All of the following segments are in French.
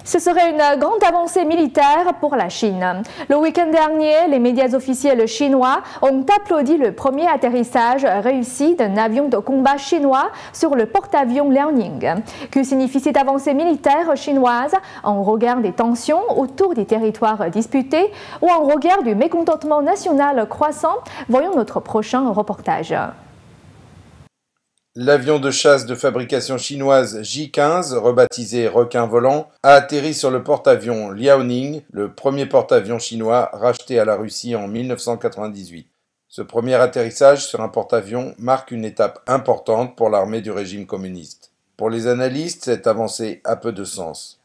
Ce serait une grande avancée militaire pour la Chine. Le week-end dernier, les médias officiels chinois ont applaudi le premier atterrissage réussi d'un avion de combat chinois sur le porte-avions Liaoning. Que signifie cette avancée militaire chinoise en regard des tensions autour des territoires disputés ou en regard du mécontentement national croissant? Voyons notre prochain reportage. L'avion de chasse de fabrication chinoise J-15, rebaptisé Requin volant, a atterri sur le porte-avions Liaoning, le premier porte-avions chinois racheté à la Russie en 1998. Ce premier atterrissage sur un porte-avions marque une étape importante pour l'armée du régime communiste. Pour les analystes, cette avancée a peu de sens.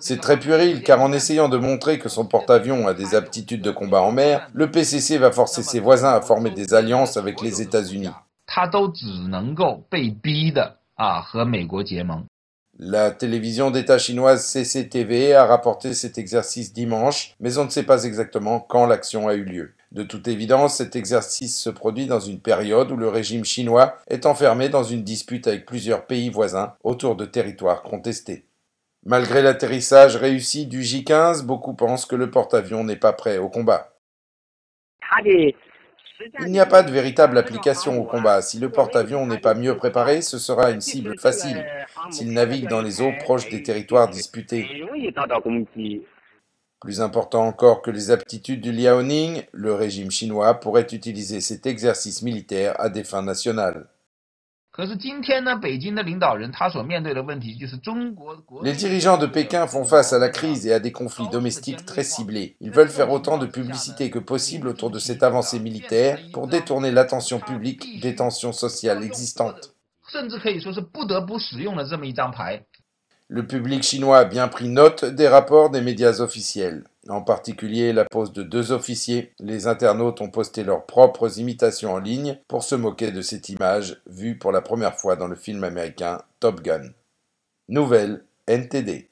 C'est très puéril car en essayant de montrer que son porte-avions a des aptitudes de combat en mer, le PCC va forcer ses voisins à former des alliances avec les États-Unis. La télévision d'État chinoise CCTV a rapporté cet exercice dimanche, mais on ne sait pas exactement quand l'action a eu lieu. De toute évidence, cet exercice se produit dans une période où le régime chinois est enfermé dans une dispute avec plusieurs pays voisins autour de territoires contestés. Malgré l'atterrissage réussi du J-15, beaucoup pensent que le porte-avions n'est pas prêt au combat. Il n'y a pas de véritable application au combat. Si le porte-avions n'est pas mieux préparé, ce sera une cible facile s'il navigue dans les eaux proches des territoires disputés. Plus important encore que les aptitudes du Liaoning, le régime chinois pourrait utiliser cet exercice militaire à des fins nationales. Les dirigeants de Pékin font face à la crise et à des conflits domestiques très ciblés. Ils veulent faire autant de publicité que possible autour de cette avancée militaire pour détourner l'attention publique des tensions sociales existantes. Le public chinois a bien pris note des rapports des médias officiels, en particulier la pose de 2 officiers. Les internautes ont posté leurs propres imitations en ligne pour se moquer de cette image vue pour la première fois dans le film américain Top Gun. Nouvelle NTD.